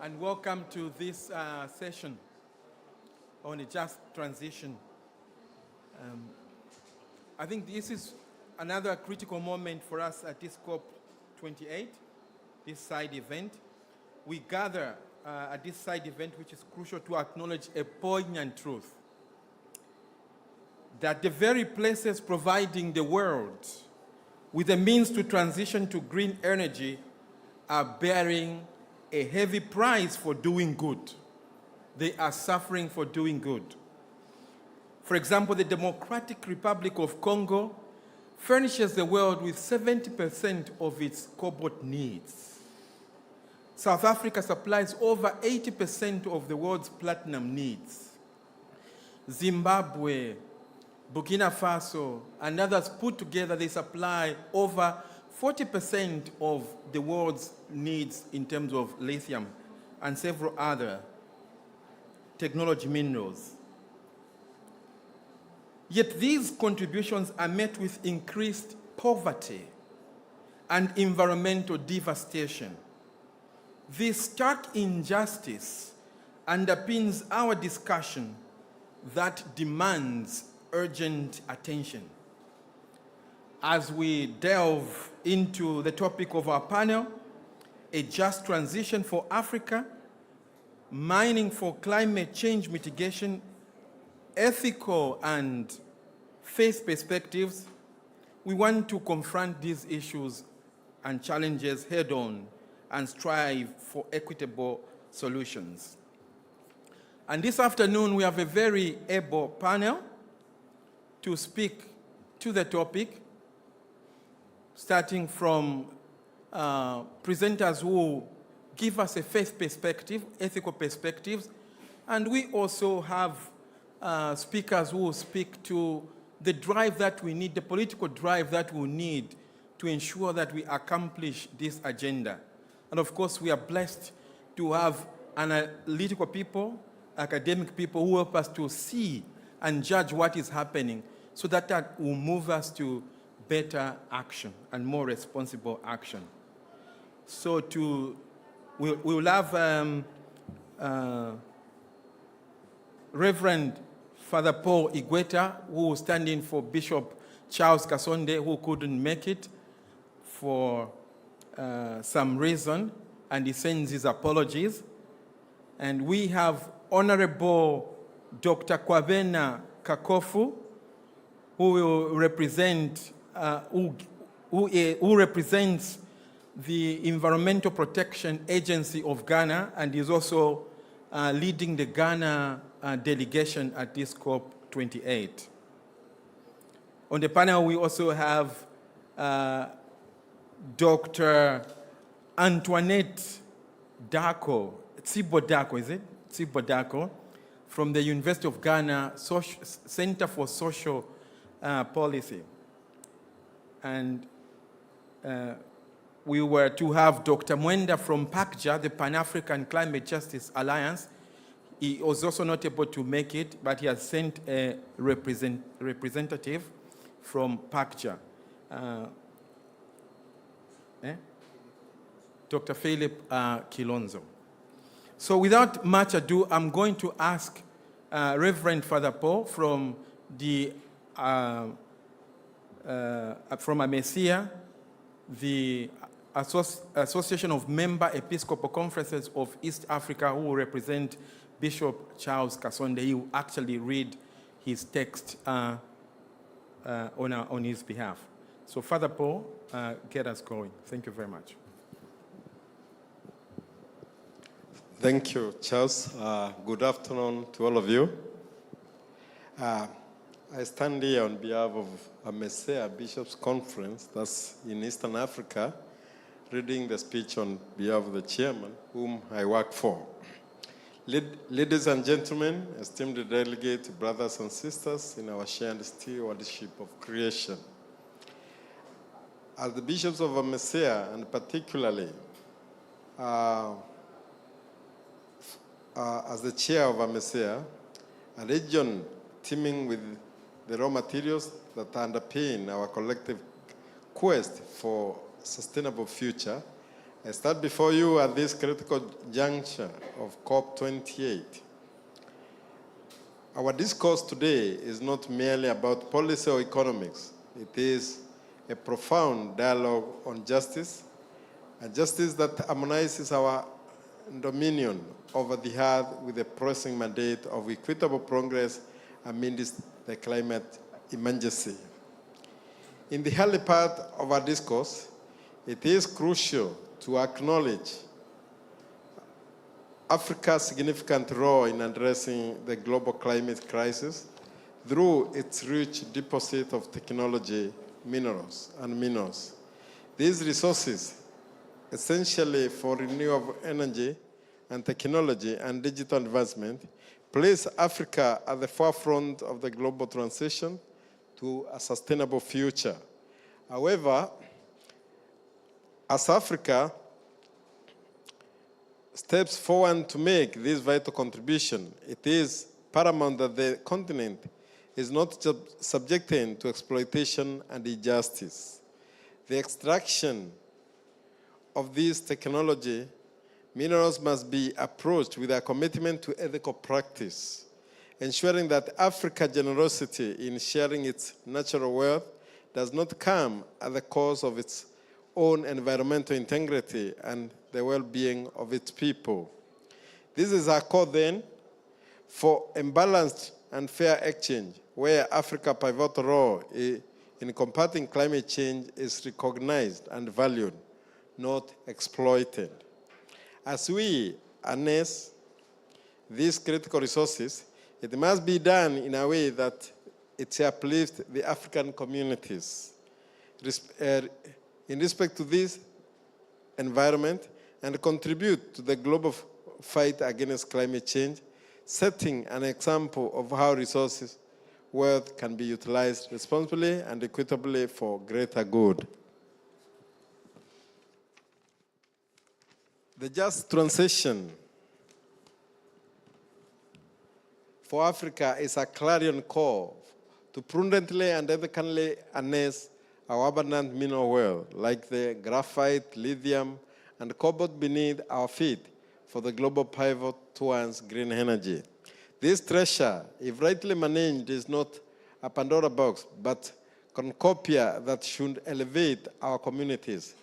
and welcome to this session on a just transition. I think this is another critical moment for us at this COP28, this side event. We gather at this side event, which is crucial to acknowledge a poignant truth, that the very places providing the world with the means to transition to green energy are bearing a heavy price for doing good. They are suffering for doing good. For example, the Democratic Republic of Congo furnishes the world with 70% of its cobalt needs. South Africa supplies over 80% of the world's platinum needs. Zimbabwe, Burkina Faso, and others put together, they supply over 40% of the world's needs in terms of lithium and several other technology minerals. Yet these contributions are met with increased poverty and environmental devastation. This stark injustice underpins our discussion that demands urgent attention. As we delve into the topic of our panel, a just transition for Africa, mining for climate change mitigation, ethical and faith perspectives, we want to confront these issues and challenges head-on and strive for equitable solutions. And this afternoon, we have a very able panel to speak to the topic, starting from presenters who give us a faith perspective, ethical perspectives, and we also have speakers who will speak to the drive that we need, the political drive that we need to ensure that we accomplish this agenda. And of course, we are blessed to have analytical people, academic people who help us to see and judge what is happening so that will move us to better action and more responsible action. So we will have Reverend Father Paul Igweta, who is standing for Bishop Charles Kasonde, who couldn't make it for some reason, and he sends his apologies. And we have Honorable Dr. Kwabena Kakofu, who will represent who represents the Environmental Protection Agency of Ghana and is also leading the Ghana delegation at this COP28. On the panel, we also have Dr. Antoinette Dako, Tsibo Dako, is it? Tsibo Dako, from the University of Ghana Center for Social Policy. And we were to have Dr. Mwenda from PACJA, the Pan-African Climate Justice Alliance. He was also not able to make it, but he has sent a representative from PACJA. Dr. Philip Kilonzo. So without much ado, I'm going to ask Reverend Father Paul from the from AMESIA, the Association of Member Episcopal Conferences of East Africa, who will represent Bishop Charles Kasonde. He will actually read his text on his behalf. So Father Paul, get us going. Thank you very much. Thank you, Charles. Good afternoon to all of you. I stand here on behalf of AMESEA Bishops' Conference, that's in Eastern Africa, reading the speech on behalf of the chairman, whom I work for. Ladies and gentlemen, esteemed delegates, brothers and sisters in our shared stewardship of creation. As the bishops of AMESEA, and particularly as the chair of AMESEA, a region teeming with the raw materials that underpin our collective quest for sustainable future, I stand before you at this critical juncture of COP28. Our discourse today is not merely about policy or economics. It is a profound dialogue on justice, a justice that harmonizes our dominion over the earth with a pressing mandate of equitable progress amidst the climate emergency. In the early part of our discourse, it is crucial to acknowledge Africa's significant role in addressing the global climate crisis through its rich deposit of technology, minerals. These resources, essentially for renewable energy and technology and digital advancement, place Africa at the forefront of the global transition to a sustainable future. However, as Africa steps forward to make this vital contribution, it is paramount that the continent is not subjected to exploitation and injustice. The extraction of this technology, minerals must be approached with a commitment to ethical practice, ensuring that Africa's generosity in sharing its natural wealth does not come at the cost of its own environmental integrity and the well-being of its people. This is our call then for imbalanced and fair exchange, where Africa's pivotal role in combating climate change is recognized and valued, not exploited. As we harness these critical resources, it must be done in a way that it uplifts the African communities in respect to this environment and contribute to the global fight against climate change, setting an example of how resources wealth can be utilized responsibly and equitably for greater good. The just transition for Africa is a clarion call to prudently and ethically harness our abundant mineral wealth, like the graphite, lithium, and cobalt beneath our feet for the global pivot towards green energy. This treasure, if rightly managed, is not a Pandora box, but cornucopia that should elevate our communities.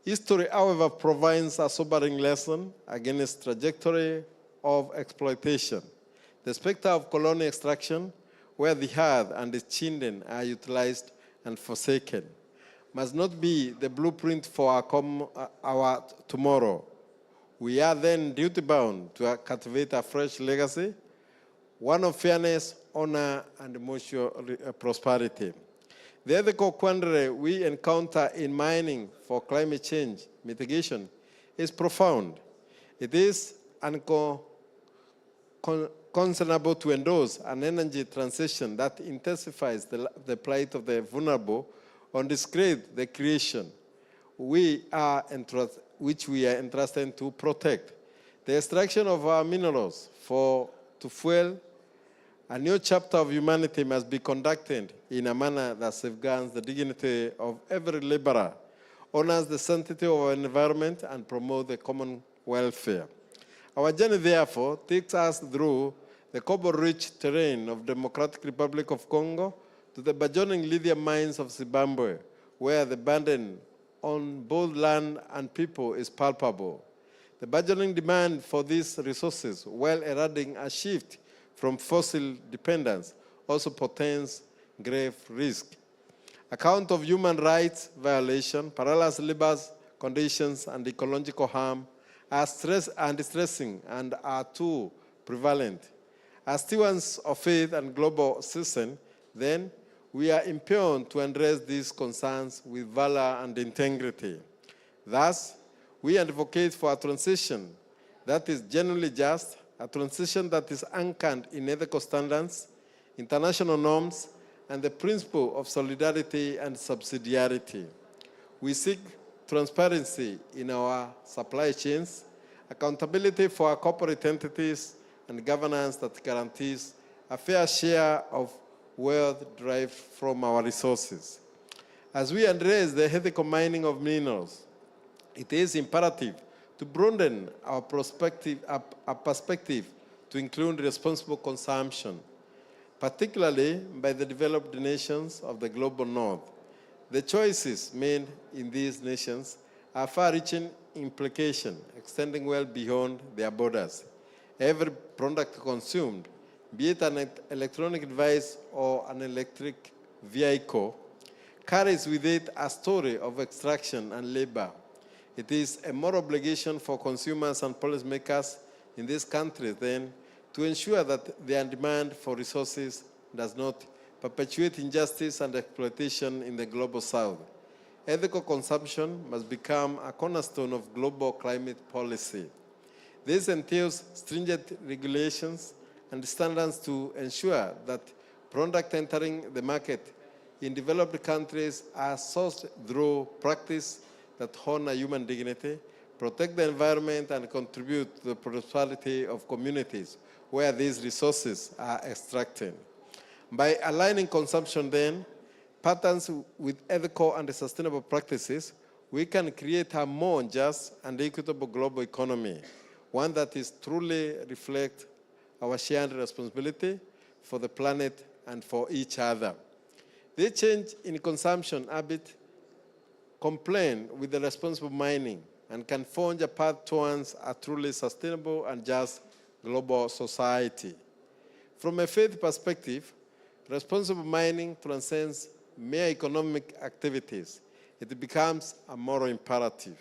History, however, provides a sobering lesson against trajectory of exploitation. The specter of colonial extraction, where the earth and its children are utilized and forsaken, must not be the blueprint for our tomorrow. We are then duty-bound to cultivate a fresh legacy, one of fairness, honor, and mutual prosperity. The ethical quandary we encounter in mining for climate change mitigation is profound. It is unconscionable to endorse an energy transition that intensifies the plight of the vulnerable or disgrade the creation which we are entrusted to protect. The extraction of our minerals to fuel a new chapter of humanity must be conducted in a manner that safeguards the dignity of every laborer, honors the sanctity of our environment, and promotes the common welfare. Our journey, therefore, takes us through the cobalt-rich terrain of Democratic Republic of Congo to the burgeoning lithium mines of Zimbabwe, where the burden on both land and people is palpable. The burgeoning demand for these resources, while heralding a shift from fossil dependence, also portends grave risk. Account of human rights violation, perilous labor conditions, and ecological harm are distressing and are too prevalent. As stewards of faith and global system, then, we are impelled to address these concerns with valor and integrity. Thus, we advocate for a transition that is genuinely just, a transition that is anchored in ethical standards, international norms, and the principle of solidarity and subsidiarity. We seek transparency in our supply chains, accountability for our corporate entities, and governance that guarantees a fair share of wealth derived from our resources. As we address the ethical mining of minerals, It is imperative to broaden our perspective to include responsible consumption, particularly by the developed nations of the global north. The choices made in these nations are far-reaching implications, extending well beyond their borders. Every product consumed, be it an electronic device or an electric vehicle, carries with it a story of extraction and labor. It is a moral obligation for consumers and policymakers in this country, then, to ensure that their demand for resources does not perpetuate injustice and exploitation in the global south. Ethical consumption must become a cornerstone of global climate policy. This entails stringent regulations and standards to ensure that products entering the market in developed countries are sourced through practice that honor human dignity, protect the environment, and contribute to the prosperity of communities where these resources are extracted. By aligning consumption, then, patterns with ethical and sustainable practices, we can create a more just and equitable global economy, one that is truly reflects our shared responsibility for the planet and for each other. This change in consumption habit complement with the responsible mining and can forge a path towards a truly sustainable and just global society. From a faith perspective, responsible mining transcends mere economic activities. It becomes a moral imperative.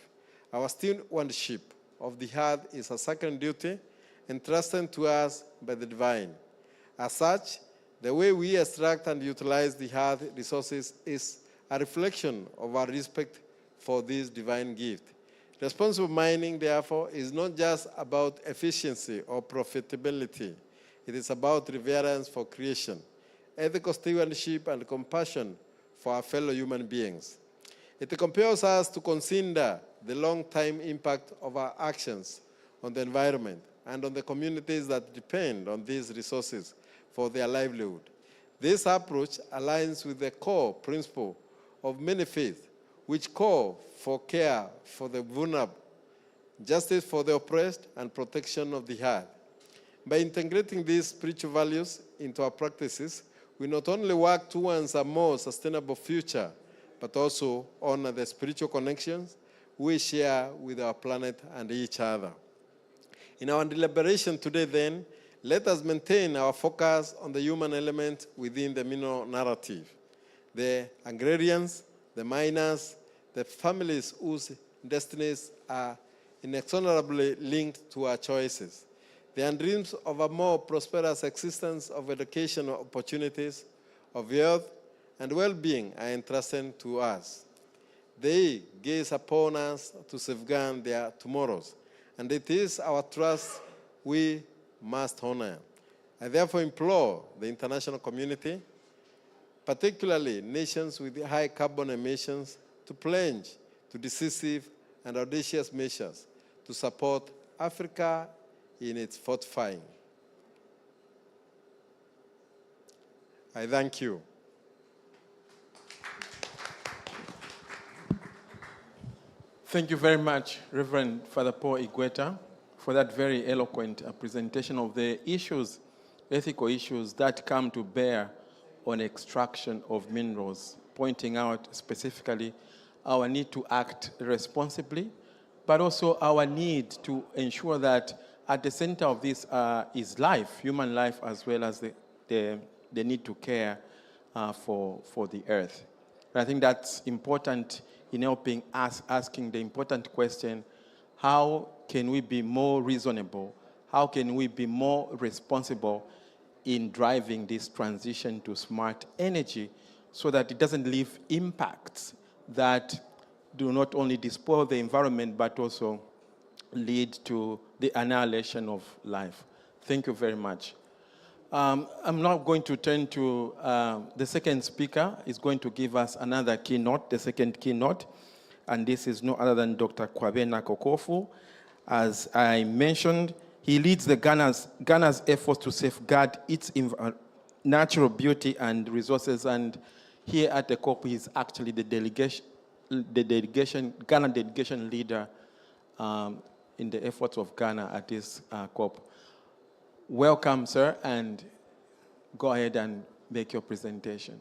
Our stewardship of the earth is a sacred duty entrusted to us by the divine. As such, the way we extract and utilize the earth resources is a reflection of our respect for this divine gift. Responsible mining, therefore, is not just about efficiency or profitability. It is about reverence for creation, ethical stewardship, and compassion for our fellow human beings. It compels us to consider the long-term impact of our actions on the environment and on the communities that depend on these resources for their livelihood. This approach aligns with the core principle of many faiths, which call for care for the vulnerable, justice for the oppressed, and protection of the earth. By integrating these spiritual values into our practices, we not only work towards a more sustainable future, but also honor the spiritual connections we share with our planet and each other. In our deliberation today, then, let us maintain our focus on the human element within the mineral narrative. The agrarians, the miners, the families whose destinies are inexorably linked to our choices. Their dreams of a more prosperous existence, of educational opportunities, of health and well-being are entrusted to us. They gaze upon us to safeguard their tomorrows, and it is our trust we must honor. I therefore implore the international community, particularly nations with high carbon emissions, to plunge to decisive and audacious measures to support Africa in its fortifying. I thank you. Thank you very much, Reverend Father Paul Igueta, for that very eloquent presentation of the issues, ethical issues that come to bear on extraction of minerals, pointing out specifically our need to act responsibly, but also our need to ensure that at the center of this is life, human life, as well as the need to care for the earth. And I think that's important in helping us asking the important question, how can we be more reasonable? How can we be more responsible in driving this transition to smart energy so that it doesn't leave impacts that do not only despoil the environment, but also lead to the annihilation of life? Thank you very much. I'm now going to turn to the second speaker. Is going to give us another keynote, the second keynote, and this is no other than Dr. Kwabena Kokofu. As I mentioned, he leads the Ghana's efforts to safeguard its natural beauty and resources, and here at the COP, he's actually the the Ghana delegation leader in the efforts of Ghana at this COP. Welcome, sir, and go ahead and make your presentation.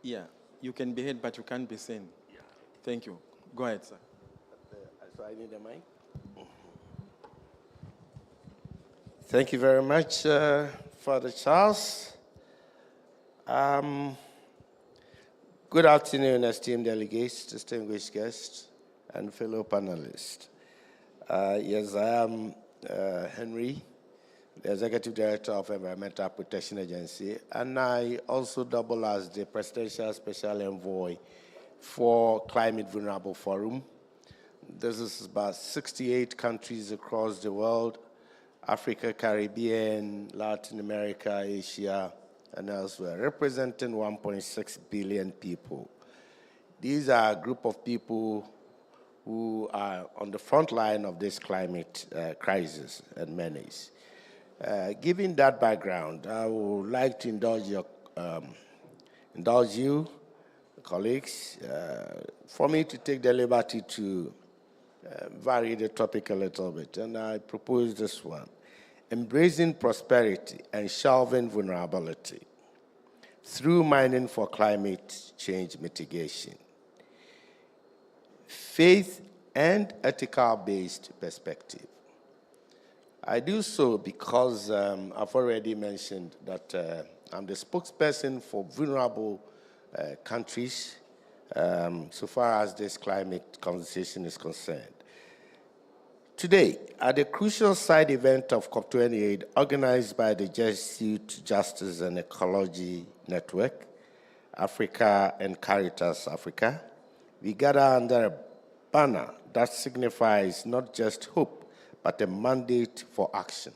Yeah, you can be heard, but you can't be seen. Yeah. Thank you. Go ahead, sir. So I need a mic. Thank you very much, Father Charles. Good afternoon, esteemed delegates, distinguished guests, and fellow panelists. Yes, I am Henry, the Executive Director of Environmental Protection Agency, and I also double as the Presidential Special Envoy for Climate Vulnerable Forum. This is about 68 countries across the world, Africa, Caribbean, Latin America, Asia, and elsewhere, representing 1.6 billion people. These are a group of people who are on the front line of this climate crisis and menace. Given that background, I would like to indulge you, colleagues, for me to take the liberty to vary the topic a little bit, and I propose this one: embracing prosperity and shelving vulnerability through mining for climate change mitigation. Faith and ethical-based perspective. I do so because I've already mentioned that I'm the spokesperson for vulnerable countries so far as this climate conversation is concerned. Today, at the crucial side event of COP28 organized by the Jesuit Justice and Ecology Network, Africa and Caritas Africa, we gather under a banner that signifies not just hope, but a mandate for action.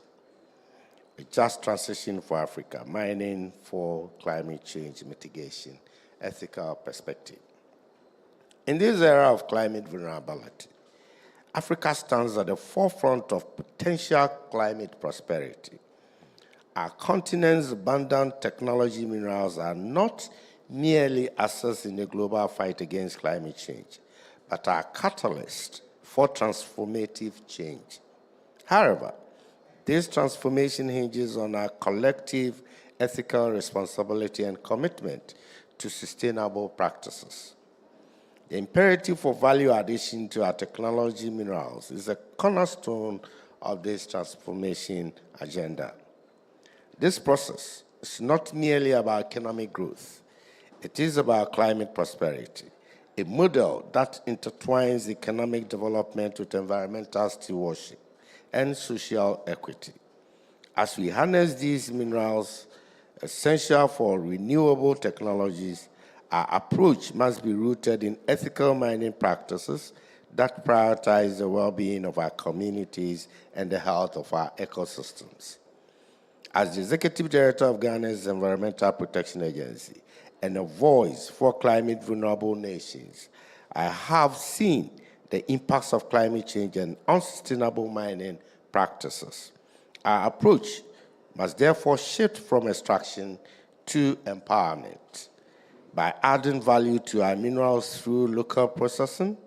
A just transition for Africa, mining for climate change mitigation, ethical perspective. In this era of climate vulnerability, Africa stands at the forefront of potential climate prosperity. Our continent's abundant technology minerals are not merely assets in the global fight against climate change, but are catalysts for transformative change. However, this transformation hinges on our collective ethical responsibility and commitment to sustainable practices. The imperative for value addition to our technology minerals is a cornerstone of this transformation agenda. This process is not merely about economic growth. It is about climate prosperity, a model that intertwines economic development with environmental stewardship and social equity. As we harness these minerals essential for renewable technologies, our approach must be rooted in ethical mining practices that prioritize the well-being of our communities and the health of our ecosystems. As the Executive Director of Ghana's Environmental Protection Agency and a voice for climate vulnerable nations, I have seen the impacts of climate change and unsustainable mining practices. Our approach must therefore shift from extraction to empowerment. By adding value to our minerals through local processing,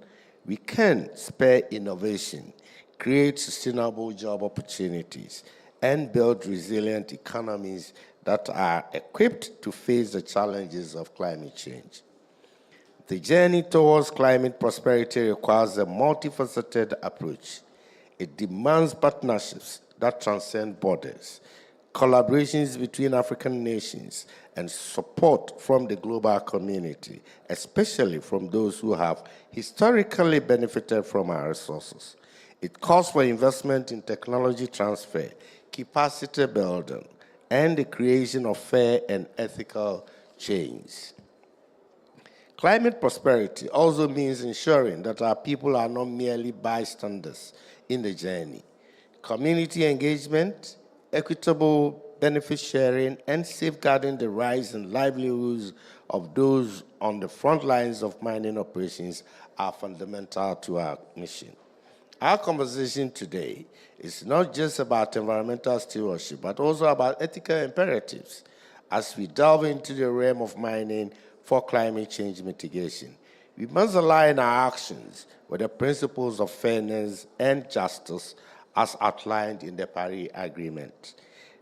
we can spur innovation, create sustainable job opportunities, and build resilient economies that are equipped to face the challenges of climate change. The journey towards climate prosperity requires a multifaceted approach. It demands partnerships that transcend borders, collaborations between African nations, and support from the global community, especially from those who have historically benefited from our resources. It calls for investment in technology transfer, capacity building, and the creation of fair and ethical chains. Climate prosperity also means ensuring that our people are not merely bystanders in the journey. Community engagement, equitable benefit sharing, and safeguarding the rights and livelihoods of those on the front lines of mining operations are fundamental to our mission. Our conversation today is not just about environmental stewardship, but also about ethical imperatives as we delve into the realm of mining for climate change mitigation. We must align our actions with the principles of fairness and justice as outlined in the Paris Agreement.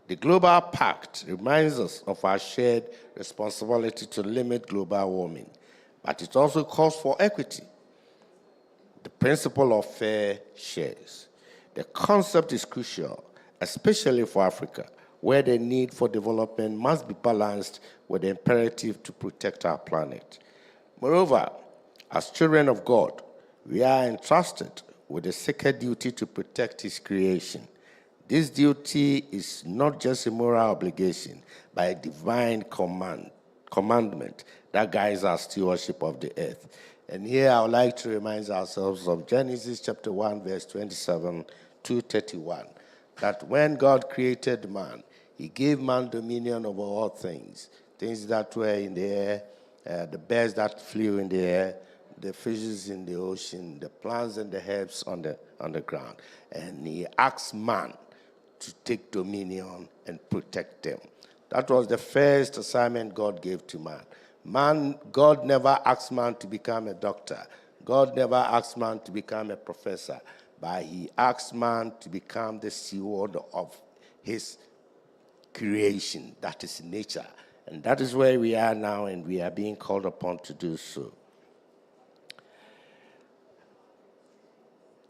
The Global Pact reminds us of our shared responsibility to limit global warming, but it also calls for equity, the principle of fair shares. The concept is crucial, especially for Africa, where the need for development must be balanced with the imperative to protect our planet. Moreover, as children of God, we are entrusted with the sacred duty to protect His creation. This duty is not just a moral obligation, but a divine commandment that guides our stewardship of the earth. And here I would like to remind ourselves of Genesis chapter 1, verse 27 to 31, that when God created man, He gave man dominion over all things, things that were in the air, the birds that flew in the air, the fishes in the ocean, the plants and the herbs on the ground. And He asked man to take dominion and protect them. That was the first assignment God gave to man. God never asked man to become a doctor. God never asked man to become a professor. But He asked man to become the steward of His creation, that is nature. And that is where we are now, and we are being called upon to do so.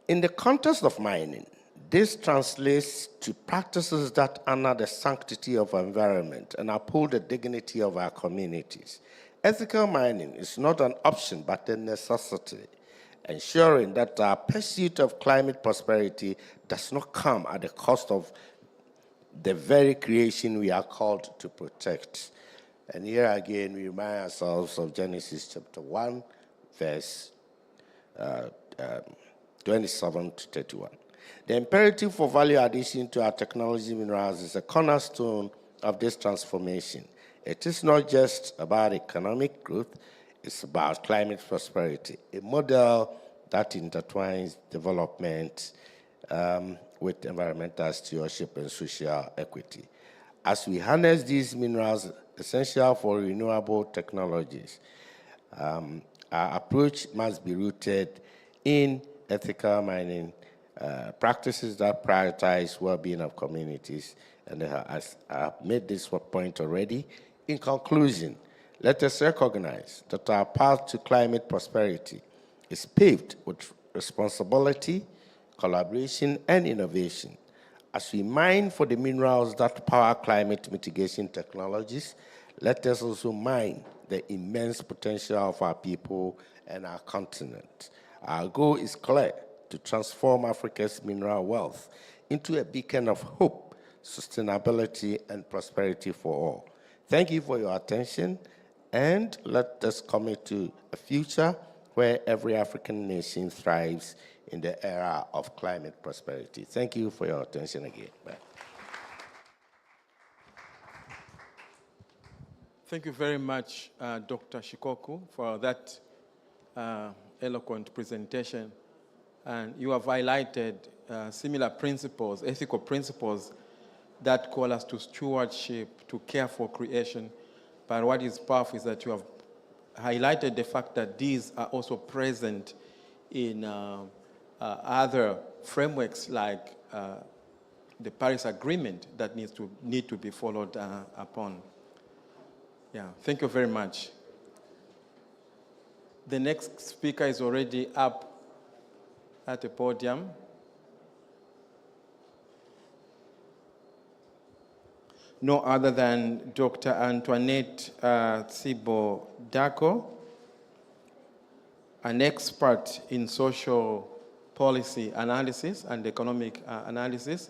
In the context of mining, this translates to practices that honor the sanctity of our environment and uphold the dignity of our communities. Ethical mining is not an option but a necessity, ensuring that our pursuit of climate prosperity does not come at the cost of the very creation we are called to protect. And here again, we remind ourselves of Genesis chapter 1, verse 27 to 31. The imperative for value addition to our technology minerals is a cornerstone of this transformation. It is not just about economic growth, it's about climate prosperity, a model that intertwines development with environmental stewardship and social equity. As we harness these minerals essential for renewable technologies, our approach must be rooted in ethical mining practices that prioritize well-being of communities. And as I've made this point already, in conclusion, let us recognize that our path to climate prosperity is paved with responsibility, collaboration, and innovation. As we mine for the minerals that power climate mitigation technologies, let us also mine the immense potential of our people and our continent. Our goal is clear: to transform Africa's mineral wealth into a beacon of hope, sustainability, and prosperity for all. Thank you for your attention, and let us commit to a future where every African nation thrives in the era of climate prosperity. Thank you for your attention again. Bye. Thank you very much, Dr. Shikoku, for that eloquent presentation. And you have highlighted similar principles, ethical principles, that call us to stewardship, to care for creation. But what is powerful is that you have highlighted the fact that these are also present in other frameworks like the Paris Agreement that need to be followed upon. Yeah, thank you very much. The next speaker is already up at the podium. No other than Dr. Antoinette Tsibo-Dako, an expert in social policy analysis and economic analysis.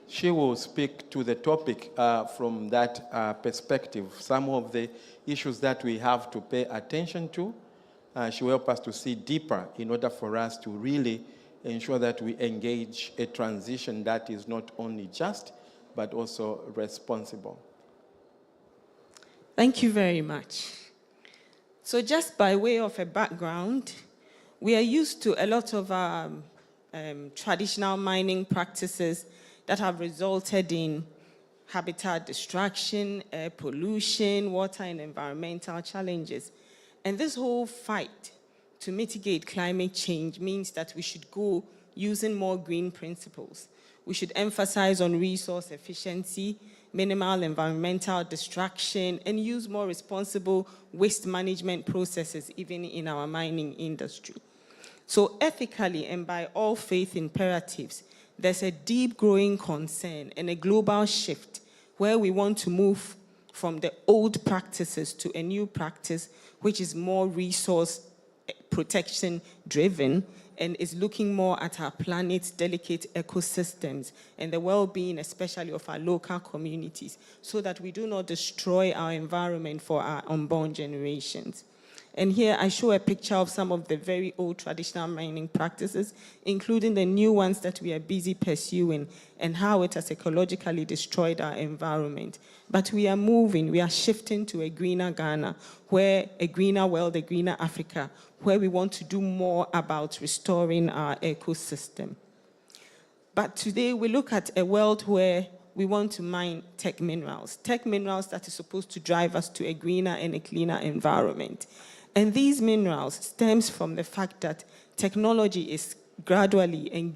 She will speak to the topic from that perspective, some of the issues that we have to pay attention to. She will help us to see deeper in order for us to really ensure that we engage a transition that is not only just, but also responsible. Thank you very much. So just by way of a background, We are used to a lot of traditional mining practices that have resulted in habitat destruction, air pollution, water and environmental challenges. And this whole fight to mitigate climate change means that we should go using more green principles. We should emphasize on resource efficiency, minimal environmental destruction, and use more responsible waste management processes even in our mining industry. So ethically and by all faith imperatives, there's a deep growing concern and a global shift where we want to move from the old practices to a new practice, which is more resource protection driven and is looking more at our planet's delicate ecosystems and the well-being, especially of our local communities, so that we do not destroy our environment for our unborn generations. And here I show a picture of some of the very old traditional mining practices, including the new ones that we are busy pursuing and how it has ecologically destroyed our environment. But we are moving, we are shifting to a greener Ghana, where a greener world, a greener Africa, where we want to do more about restoring our ecosystem. But today we look at a world where we want to mine tech minerals that is supposed to drive us to a greener and a cleaner environment. And these minerals stems from the fact that technology is gradually and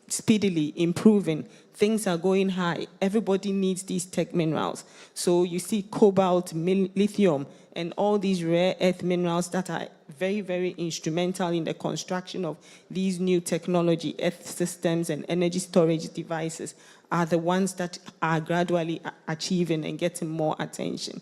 speedily improving. Things are going high. Everybody needs these tech minerals. So you see cobalt, lithium, and all these rare earth minerals that are very, very instrumental in the construction of these new technology, earth systems and energy storage devices are the ones that are gradually achieving and getting more attention.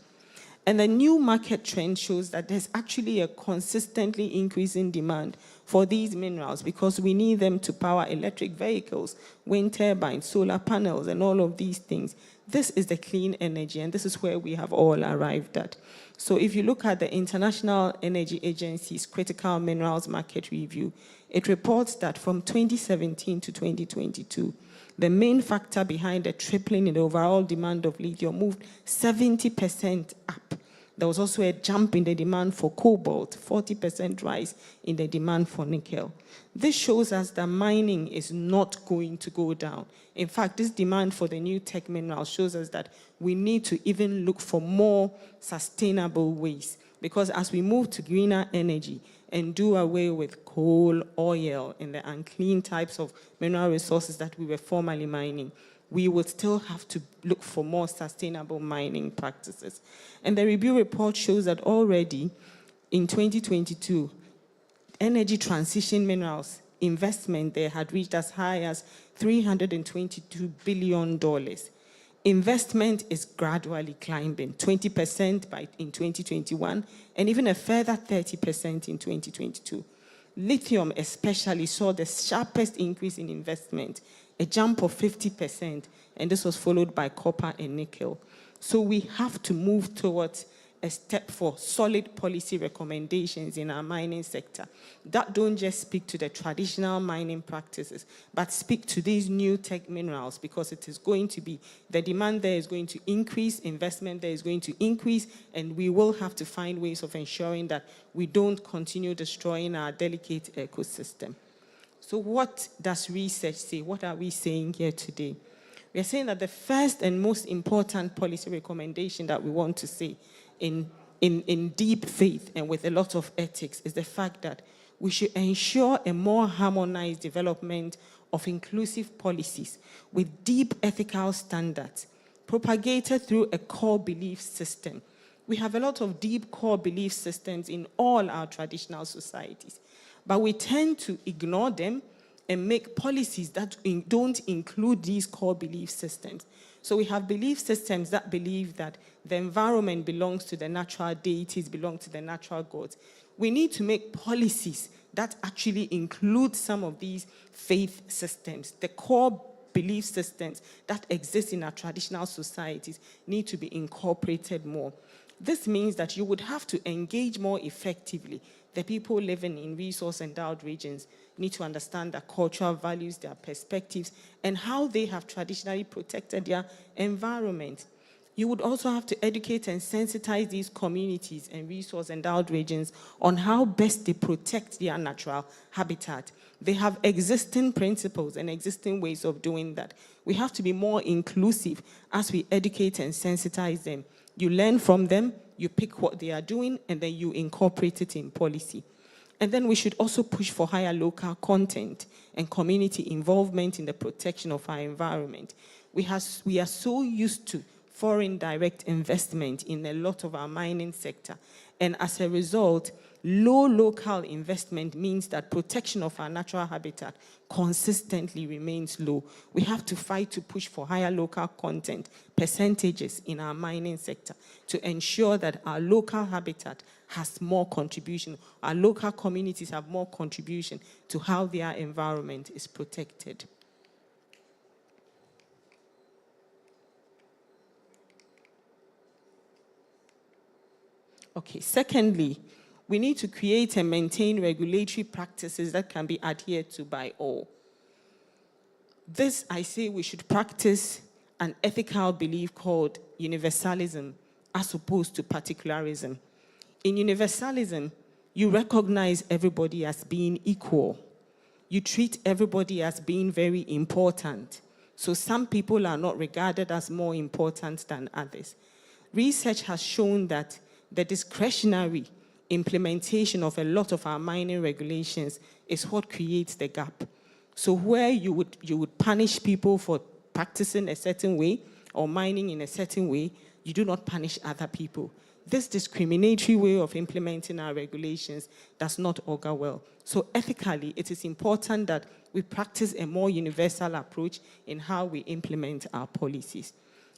And the new market trend shows that there's actually a consistently increasing demand for these minerals because we need them to power electric vehicles, wind turbines, solar panels, and all of these things. This is the clean energy, and this is where we have all arrived at. So if you look at the International Energy Agency's Critical Minerals Market Review, it reports that from 2017 to 2022, the main factor behind the tripling in the overall demand of lithium moved 70% up. There was also a jump in the demand for cobalt, 40% rise in the demand for nickel. This shows us that mining is not going to go down. In fact, this demand for the new tech minerals shows us that we need to even look for more sustainable ways, because as we move to greener energy and do away with coal, oil, and the unclean types of mineral resources that we were formerly mining, we will still have to look for more sustainable mining practices. And the review report shows that already in 2022, energy transition minerals investment there had reached as high as $322 billion. Investment is gradually climbing, 20% in 2021, and even a further 30% in 2022. Lithium especially saw the sharpest increase in investment, a jump of 50%, and this was followed by copper and nickel. So we have to move towards a step for solid policy recommendations in our mining sector that don't just speak to the traditional mining practices, but speak to these new tech minerals, because it is going to be, the demand there is going to increase, investment there is going to increase, and we will have to find ways of ensuring that we don't continue destroying our delicate ecosystem. So what does research say? What are we saying here today? We are saying that the first and most important policy recommendation that we want to see in deep faith and with a lot of ethics is the fact that we should ensure a more harmonized development of inclusive policies with deep ethical standards propagated through a core belief system. We have a lot of deep core belief systems in all our traditional societies, but we tend to ignore them and make policies that don't include these core belief systems. So we have belief systems that believe that the environment belongs to the natural deities, belong to the natural gods. We need to make policies that actually include some of these faith systems. The core belief systems that exist in our traditional societies need to be incorporated more. This means that you would have to engage more effectively. The people living in resource-endowed regions need to understand their cultural values, their perspectives, and how they have traditionally protected their environment. You would also have to educate and sensitize these communities and resource-endowed regions on how best they protect their natural habitat. They have existing principles and existing ways of doing that. We have to be more inclusive as we educate and sensitize them. You learn from them, you pick what they are doing, and then you incorporate it in policy. And then we should also push for higher local content and community involvement in the protection of our environment. We are so used to foreign direct investment in a lot of our mining sector. And as a result, low local investment means that protection of our natural habitat consistently remains low. We have to fight to push for higher local content percentages in our mining sector to ensure that our local habitat has more contribution, our local communities have more contribution to how their environment is protected. Okay, secondly, we need to create and maintain regulatory practices that can be adhered to by all. This, I say, we should practice an ethical belief called universalism as opposed to particularism. In universalism, you recognize everybody as being equal. You treat everybody as being very important. So some people are not regarded as more important than others. Research has shown that the discretionary implementation of a lot of our mining regulations is what creates the gap. So where you would punish people for practicing a certain way or mining in a certain way, you do not punish other people. This discriminatory way of implementing our regulations does not augur well. So ethically, it is important that we practice a more universal approach in how we implement our policies.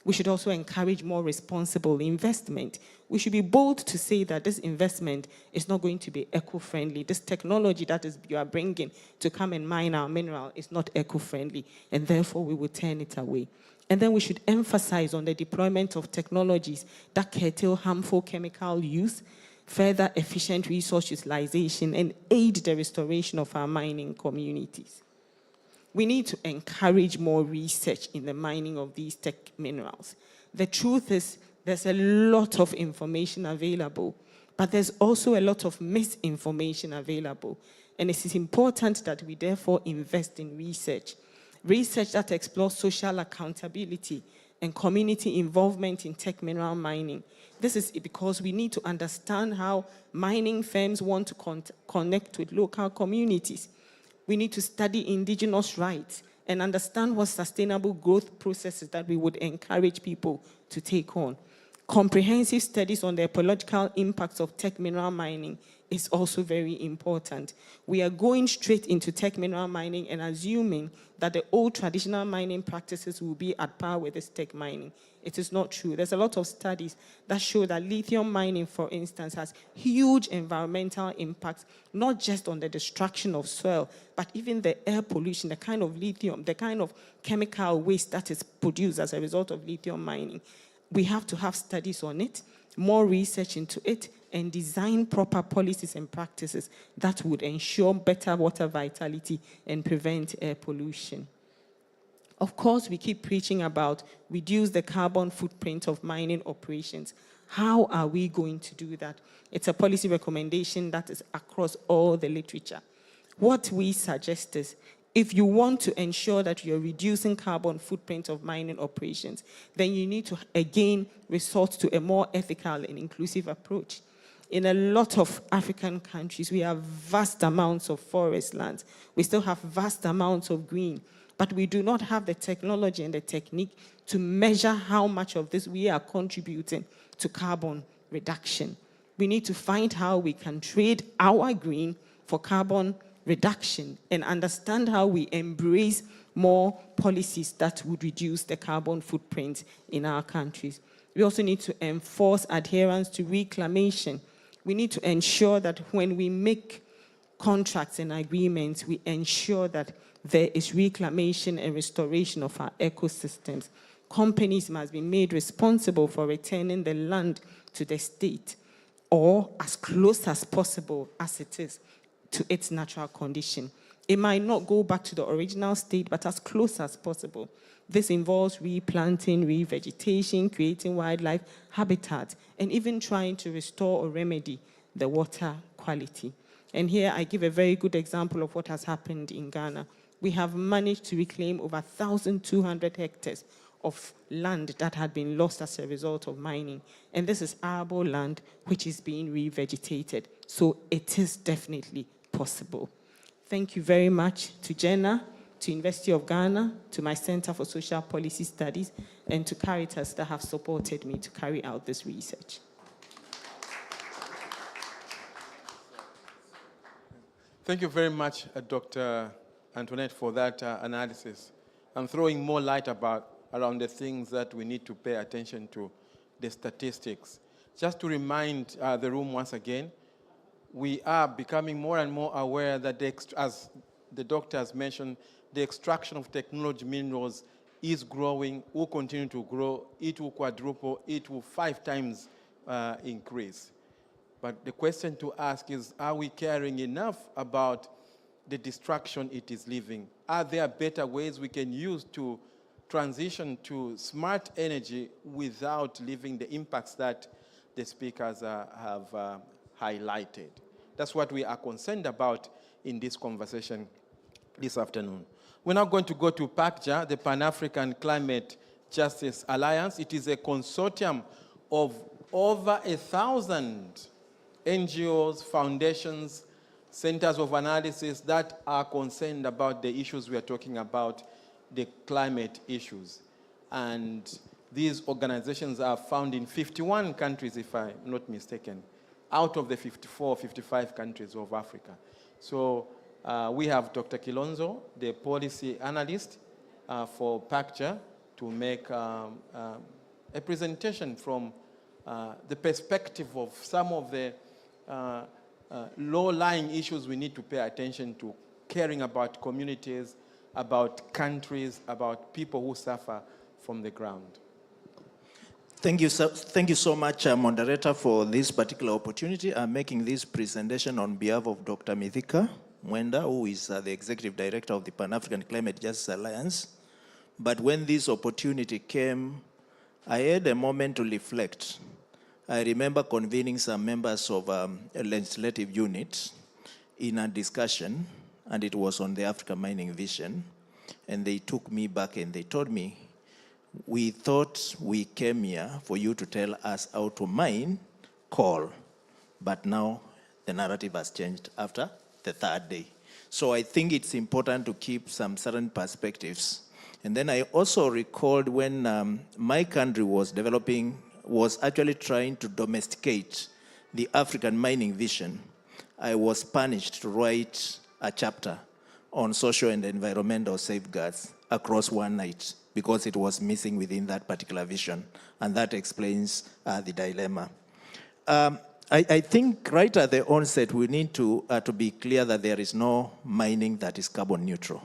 We should also encourage more responsible investment. We should be bold to say that this investment is not going to be eco-friendly. This technology that you are bringing to come and mine our mineral is not eco-friendly, and therefore we will turn it away. And then we should emphasize on the deployment of technologies that curtail harmful chemical use, further efficient resource utilization, and aid the restoration of our mining communities. We need to encourage more research in the mining of these tech minerals. The truth is, there's a lot of information available, but there's also a lot of misinformation available. And it is important that we therefore invest in research. Research that explores social accountability and community involvement in tech mineral mining. This is because we need to understand how mining firms want to connect with local communities. We need to study indigenous rights and understand what sustainable growth processes that we would encourage people to take on. Comprehensive studies on the ecological impacts of tech mineral mining is also very important. We are going straight into tech mineral mining and assuming that the old traditional mining practices will be at par with this tech mining. It is not true. There's a lot of studies that show that lithium mining, for instance, has huge environmental impacts, not just on the destruction of soil, but even the air pollution, the kind of lithium, the kind of chemical waste that is produced as a result of lithium mining. We have to have studies on it, more research into it, and design proper policies and practices that would ensure better water vitality and prevent air pollution. Of course, we keep preaching about reduce the carbon footprint of mining operations. How are we going to do that? It's a policy recommendation that is across all the literature. What we suggest is, if you want to ensure that you're reducing carbon footprint of mining operations, then you need to, again, resort to a more ethical and inclusive approach. In a lot of African countries, we have vast amounts of forest lands. We still have vast amounts of green, but we do not have the technology and the technique to measure how much of this we are contributing to carbon reduction. We need to find how we can trade our green for carbon reduction and understand how we embrace more policies that would reduce the carbon footprint in our countries. We also need to enforce adherence to reclamation. We need to ensure that when we make contracts and agreements, we ensure that there is reclamation and restoration of our ecosystems. Companies must be made responsible for returning the land to the state, or as close as possible as it is to its natural condition. It might not go back to the original state, but as close as possible. This involves replanting, revegetation, creating wildlife habitat, and even trying to restore or remedy the water quality. And here I give a very good example of what has happened in Ghana. We have managed to reclaim over 1,200 hectares of land that had been lost as a result of mining. And this is arable land which is being revegetated. So it is definitely possible. Thank you very much to Jenna, to University of Ghana, to my Center for Social Policy Studies, and to Caritas that have supported me to carry out this research. Thank you very much, Dr. Antoinette, for that analysis and throwing more light around the things that we need to pay attention to, the statistics. Just to remind the room once again, we are becoming more and more aware that, as the doctor has mentioned, the extraction of technology minerals is growing, will continue to grow, it will quadruple, it will 5 times increase. But the question to ask is, are we caring enough about the destruction it is leaving? Are there better ways we can use to transition to smart energy without leaving the impacts that the speakers have highlighted? That's what we are concerned about in this conversation this afternoon. We're now going to go to PACJA, the Pan-African Climate Justice Alliance. It is a consortium of over 1,000 NGOs, foundations, centers of analysis that are concerned about the issues we are talking about, the climate issues. And these organizations are found in 51 countries, if I'm not mistaken, out of the 54, 55 countries of Africa. So we have Dr. Kilonzo, the policy analyst for PACJA, to make a presentation from the perspective of some of the low-lying issues we need to pay attention to, caring about communities, about countries, about people who suffer from the ground. Thank you so much, moderator, for this particular opportunity. I'm making this presentation on behalf of Dr. Mithika Mwenda, who is the Executive Director of the Pan-African Climate Justice Alliance. But when this opportunity came, I had a moment to reflect. I remember convening some members of a legislative unit in a discussion, and it was on the African Mining Vision. And they took me back and they told me, we thought we came here for you to tell us how to mine coal, but now the narrative has changed after the 3rd day. So I think it's important to keep some certain perspectives. And then I also recalled when my country was actually trying to domesticate the African Mining Vision, I was punished to write a chapter on social and environmental safeguards across one night because it was missing within that particular vision. And that explains the dilemma. I think right at the onset, we need to be clear that there is no mining that is carbon neutral.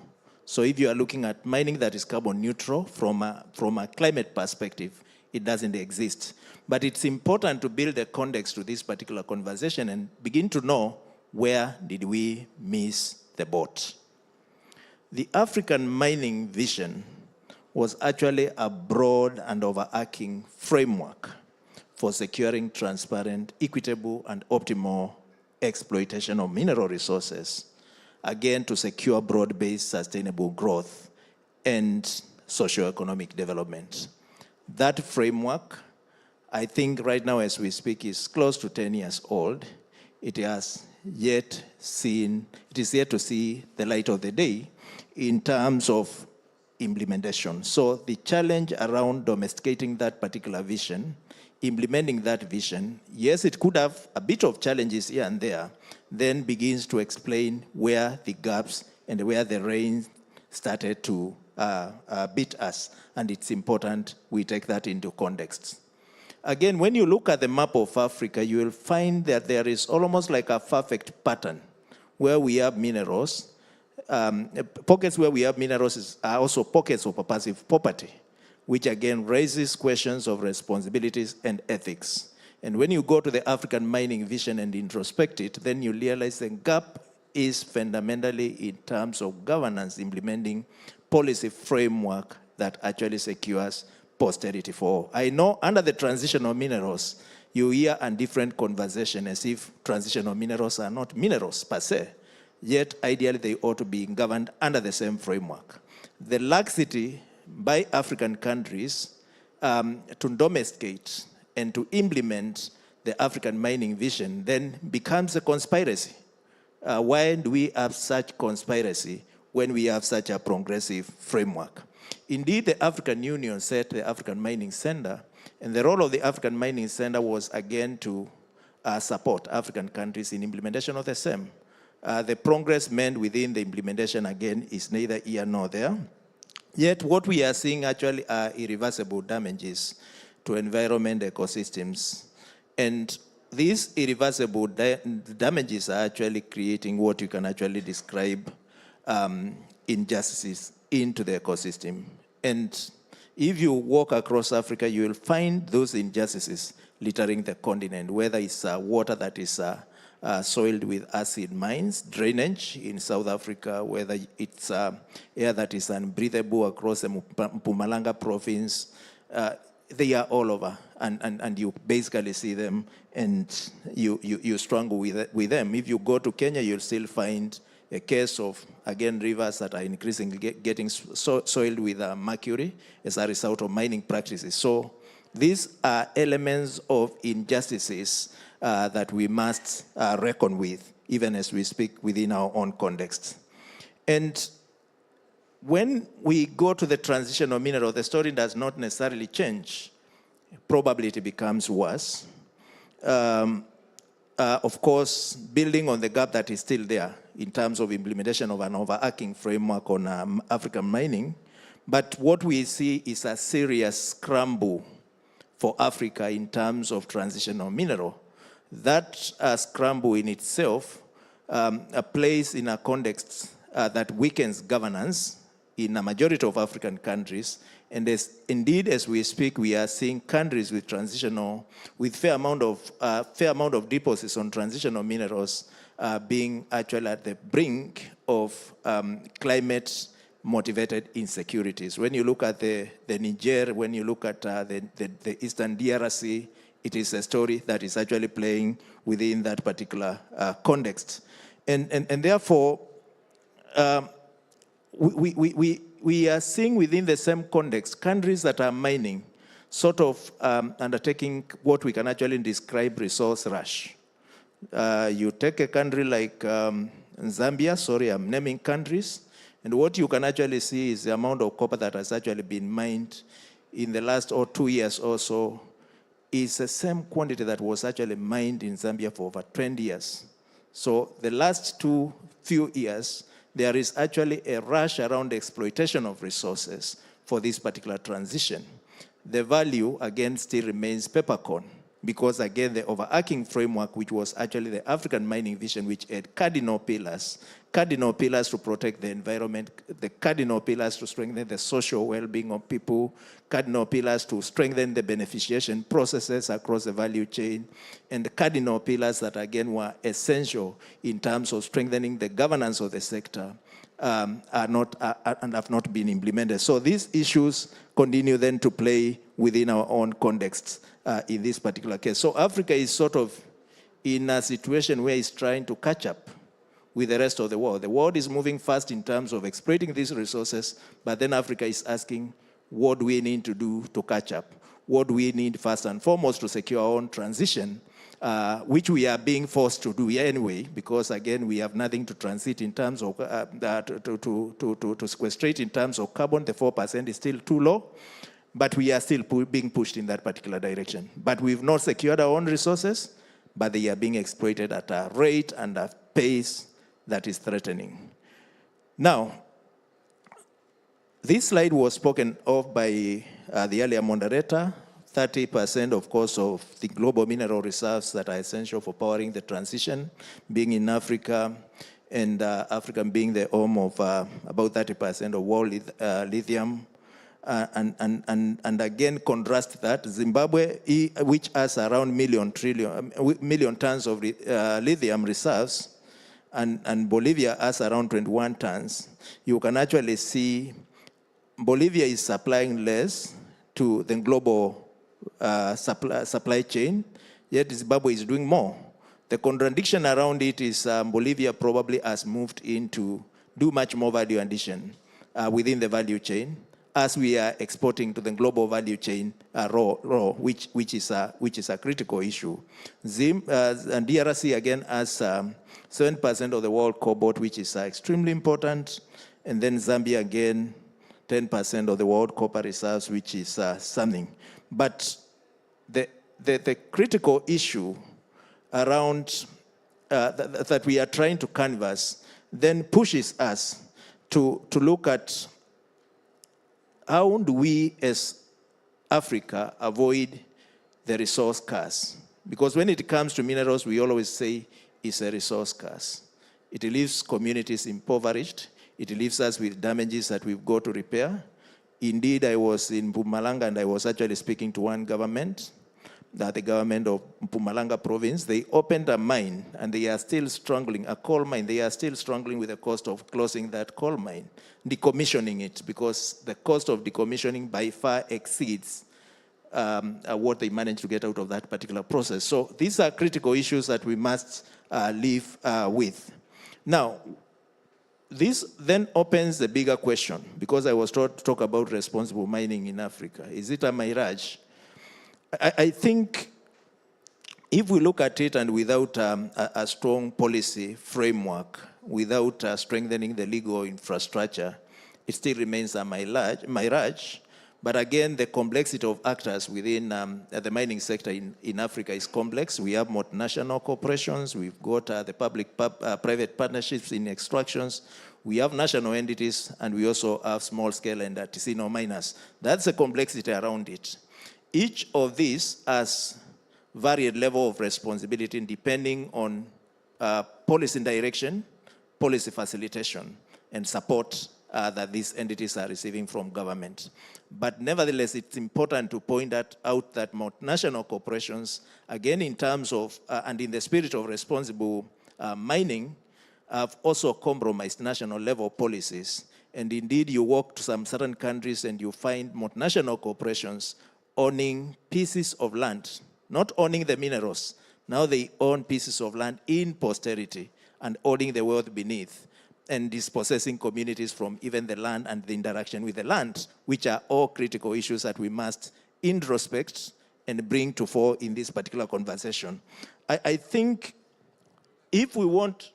So if you are looking at mining that is carbon neutral from a climate perspective, it doesn't exist. But it's important to build a context to this particular conversation and begin to know where did we miss the boat. The African Mining Vision was actually a broad and overarching framework for securing transparent, equitable, and optimal exploitation of mineral resources, again, to secure broad-based sustainable growth and socio-economic development. That framework, I think right now as we speak, is close to 10 years old. It is yet to see the light of the day in terms of implementation. So the challenge around domesticating that particular vision, implementing that vision, yes, it could have a bit of challenges here and there, then begins to explain where the gaps and where the rain started to beat us. And it's important we take that into context. Again, when you look at the map of Africa, you will find that there is almost like a perfect pattern where we have minerals. Pockets where we have minerals are also pockets of passive property, which again raises questions of responsibilities and ethics. And when you go to the African Mining Vision and introspect it, then you realize the gap is fundamentally in terms of governance, implementing policy framework that actually secures posterity for all. I know under the transitional minerals, you hear a different conversation as if transitional minerals are not minerals per se, yet ideally they ought to be governed under the same framework. The laxity by African countries to domesticate and to implement the African mining vision then becomes a conspiracy. Why do we have such conspiracy when we have such a progressive framework? Indeed, the African Union set the African Mining Center, and the role of the African Mining Center was again to support African countries in implementation of the same. The progress made within the implementation, again, is neither here nor there. Yet what we are seeing actually are irreversible damages to environment ecosystems. And these irreversible damages are actually creating what you can actually describe injustices into the ecosystem. And if you walk across Africa, you will find those injustices littering the continent, whether it's water that is soiled with acid mines, drainage in South Africa, whether it's air that is unbreathable across the Mpumalanga province. They are all over, and you basically see them, and you struggle with them. If you go to Kenya, you'll still find a case of, again, rivers that are increasingly getting soiled with mercury as a result of mining practices. So these are elements of injustices that we must reckon with, even as we speak within our own context. And when we go to the transitional mineral, the story does not necessarily change. Probably it becomes worse. Of course, building on the gap that is still there in terms of implementation of an overarching framework on African mining. But what we see is a serious scramble for Africa in terms of transitional mineral. That scramble in itself plays in a context that weakens governance in a majority of African countries. And indeed, as we speak, we are seeing countries with fair amount of deposits on transitional minerals being actually at the brink of climate-motivated insecurities. When you look at the Niger, when you look at the Eastern DRC, it is a story that is actually playing within that particular context. And therefore, we are seeing within the same context countries that are mining sort of undertaking what we can actually describe resource rush. You take a country like Zambia, sorry, I'm naming countries, and what you can actually see is the amount of copper that has actually been mined in the last 2 years or so is the same quantity that was actually mined in Zambia for over 20 years. So the last few years, there is actually a rush around the exploitation of resources for this particular transition. The value, again, still remains peppercorn, because, again, the overarching framework, which was actually the African mining vision, which had cardinal pillars to protect the environment, the cardinal pillars to strengthen the social well-being of people, cardinal pillars to strengthen the beneficiation processes across the value chain, and the cardinal pillars that, again, were essential in terms of strengthening the governance of the sector, and have not been implemented. So these issues continue then to play within our own context in this particular case. So Africa is sort of in a situation where it's trying to catch up with the rest of the world. The world is moving fast in terms of exploiting these resources, but then Africa is asking, what do we need to do to catch up? What do we need first and foremost to secure our own transition, which we are being forced to do anyway, because, again, we have nothing to transit in terms of, to sequestrate in terms of carbon. The 4% is still too low, but we are still being pushed in that particular direction. But we've not secured our own resources, but they are being exploited at a rate and a pace that is threatening. Now, this slide was spoken of by the earlier moderator. 30%, of course, of the global mineral reserves that are essential for powering the transition being in Africa, and Africa being the home of about 30% of world lithium. And again, contrast that, Zimbabwe, which has around million tons of lithium reserves, and Bolivia has around 21 tons, you can actually see Bolivia is supplying less to the global supply chain, yet Zimbabwe is doing more. The contradiction around it is Bolivia probably has moved into do much more value addition within the value chain as we are exporting to the global value chain raw, which is a critical issue. And DRC again has 7% of the world cobalt, which is extremely important, and then Zambia again 10% of the world copper reserves, which is something. But the critical issue around that we are trying to canvass then pushes us to look at how do we as Africa avoid the resource curse? Because when it comes to minerals, we always say it's a resource curse. It leaves communities impoverished. It leaves us with damages that we've got to repair. Indeed, I was in Mpumalanga and I was actually speaking to one government, the government of Mpumalanga province. They opened a mine and they are still struggling, a coal mine. They are still struggling with the cost of closing that coal mine, decommissioning it, because the cost of decommissioning by far exceeds what they managed to get out of that particular process. So these are critical issues that we must live with. Now, this then opens the bigger question, because I was taught to talk about responsible mining in Africa. Is it a mirage? I think if we look at it and without a strong policy framework, without strengthening the legal infrastructure, it still remains a mirage. But again, the complexity of actors within the mining sector in Africa is complex. We have multinational corporations, we've got the public-private partnerships in extractions, we have national entities, and we also have small-scale and artisanal miners. That's the complexity around it. Each of these has varied level of responsibility depending on policy direction, policy facilitation, and support that these entities are receiving from government. But nevertheless, it's important to point out that multinational corporations, again in terms of, and in the spirit of responsible mining, have also compromised national level policies. And indeed, you walk to some certain countries and you find multinational corporations owning pieces of land, not owning the minerals. Now they own pieces of land in posterity and owning the wealth beneath, and dispossessing communities from even the land and the interaction with the land, which are all critical issues that we must introspect and bring to fore in this particular conversation. I think if we want,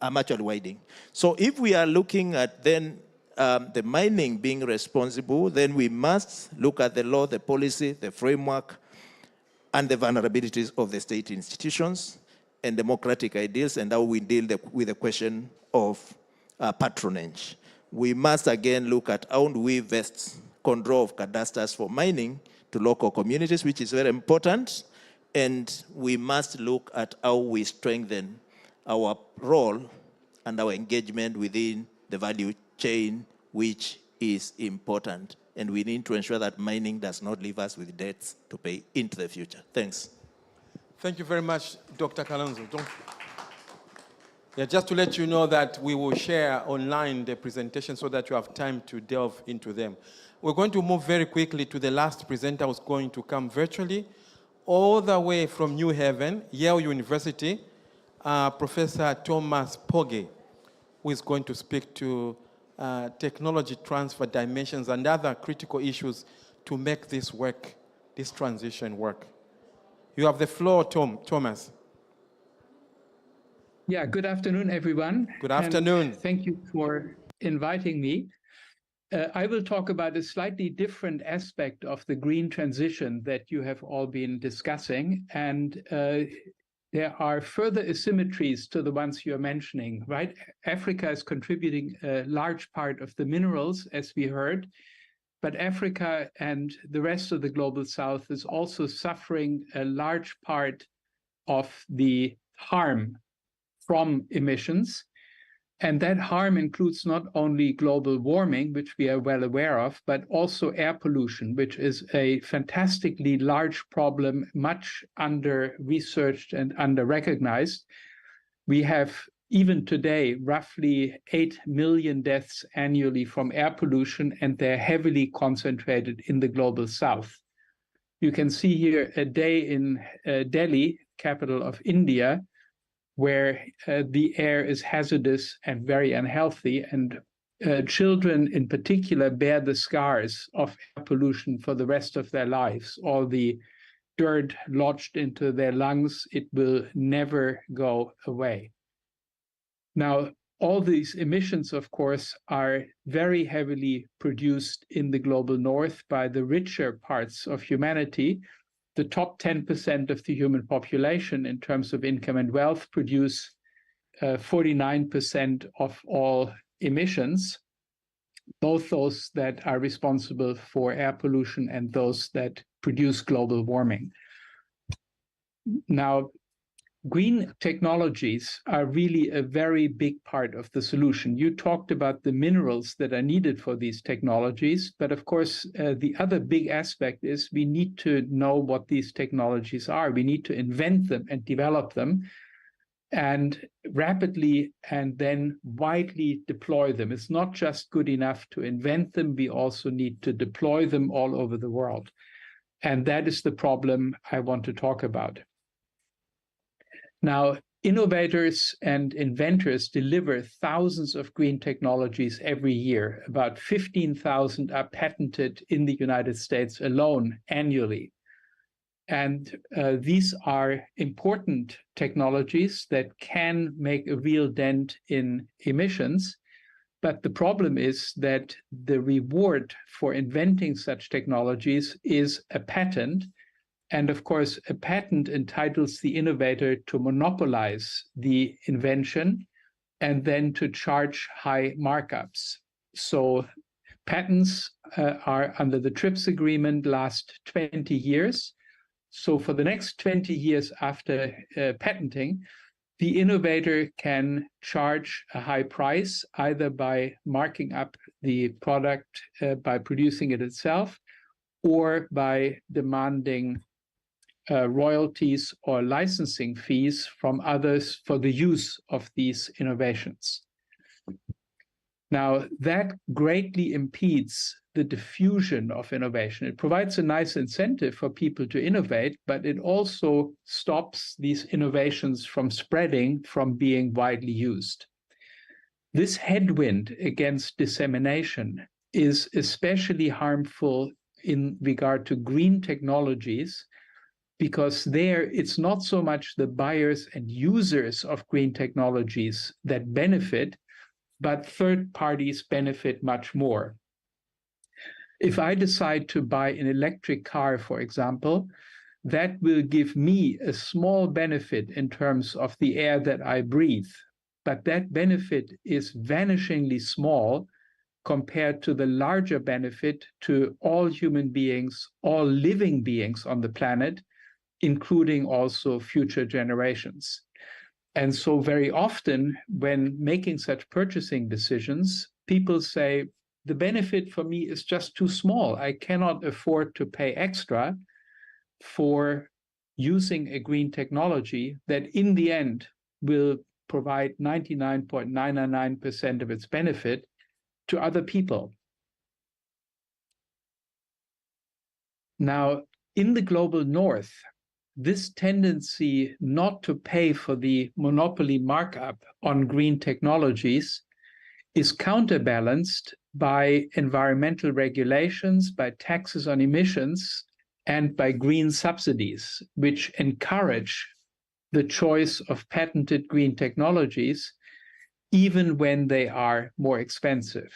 I'm actually winding. So if we are looking at then the mining being responsible, then we must look at the law, the policy, the framework, and the vulnerabilities of the state institutions and democratic ideals, and how we deal with the question of patronage. We must again look at how do we vest control of cadasters for mining to local communities, which is very important, and we must look at how we strengthen our role and our engagement within the value chain, which is important. And we need to ensure that mining does not leave us with debts to pay into the future. Thanks. Thank you very much, Dr. Kalonzo. Just to let you know that we will share online the presentation so that you have time to delve into them. We're going to move very quickly to the last presenter who's going to come virtually, all the way from New Haven, Yale University, Professor Thomas Poge, who is going to speak to technology transfer dimensions and other critical issues to make this work, this transition work. You have the floor, Thomas. Yeah, good afternoon, everyone. Good afternoon. And thank you for inviting me. I will talk about a slightly different aspect of the green transition that you have all been discussing. And there are further asymmetries to the ones you're mentioning, right? Africa is contributing a large part of the minerals, as we heard, but Africa and the rest of the global south is also suffering a large part of the harm from emissions. And that harm includes not only global warming, which we are well aware of, but also air pollution, which is a fantastically large problem, much under-researched and under-recognized. We have, even today, roughly 8 million deaths annually from air pollution, and they're heavily concentrated in the global south. You can see here a day in Delhi, capital of India, where the air is hazardous and very unhealthy, and children in particular bear the scars of air pollution for the rest of their lives. All the dirt lodged into their lungs, it will never go away. Now, all these emissions, of course, are very heavily produced in the global north by the richer parts of humanity. The top 10% of the human population in terms of income and wealth produce 49% of all emissions, both those that are responsible for air pollution and those that produce global warming. Now, green technologies are really a very big part of the solution. You talked about the minerals that are needed for these technologies, but of course, the other big aspect is we need to know what these technologies are. We need to invent them and develop them and rapidly and then widely deploy them. It's not just good enough to invent them, we also need to deploy them all over the world. And that is the problem I want to talk about. Now, innovators and inventors deliver thousands of green technologies every year. About 15,000 are patented in the United States alone annually. And these are important technologies that can make a real dent in emissions. But the problem is that the reward for inventing such technologies is a patent. And of course, a patent entitles the innovator to monopolize the invention and then to charge high markups. So patents are under the TRIPS agreement last 20 years. So for the next 20 years after patenting, the innovator can charge a high price, either by marking up the product by producing it itself, or by demanding royalties or licensing fees from others for the use of these innovations. Now, that greatly impedes the diffusion of innovation. It provides a nice incentive for people to innovate, but it also stops these innovations from spreading, from being widely used. This headwind against dissemination is especially harmful in regard to green technologies, because there it's not so much the buyers and users of green technologies that benefit, but third parties benefit much more. If I decide to buy an electric car, for example, that will give me a small benefit in terms of the air that I breathe, but that benefit is vanishingly small compared to the larger benefit to all human beings, all living beings on the planet, including also future generations. And so very often when making such purchasing decisions, people say, the benefit for me is just too small. I cannot afford to pay extra for using a green technology that in the end will provide 99.999% of its benefit to other people. Now, in the global north, this tendency not to pay for the monopoly markup on green technologies is counterbalanced by environmental regulations, by taxes on emissions, and by green subsidies, which encourage the choice of patented green technologies, even when they are more expensive.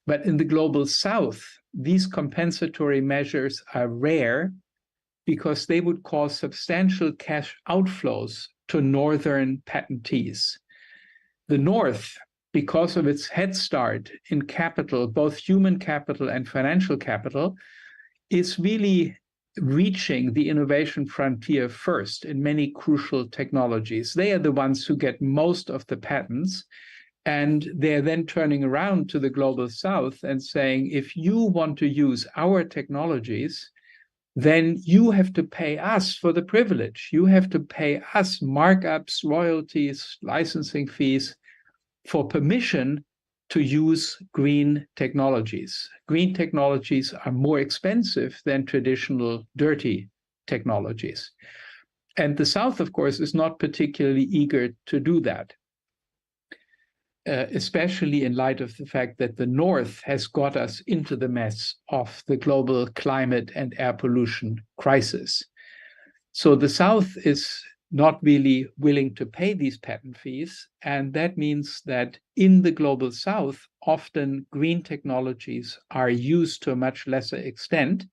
But in the global south, these compensatory measures are rare because they would cause substantial cash outflows to northern patentees. The north, because of its head start in capital, both human capital and financial capital, is really reaching the innovation frontier first in many crucial technologies. They are the ones who get most of the patents, And they're then turning around to the global south and saying, if you want to use our technologies, then you have to pay us for the privilege. You have to pay us markups, royalties, licensing fees for permission to use green technologies. Green technologies are more expensive than traditional dirty technologies. And the South, of course, is not particularly eager to do that. Especially in light of the fact that the North has got us into the mess of the global climate and air pollution crisis. So the South is not really willing to pay these patent fees, and that means that in the global South, often green technologies are used to a much lesser extent,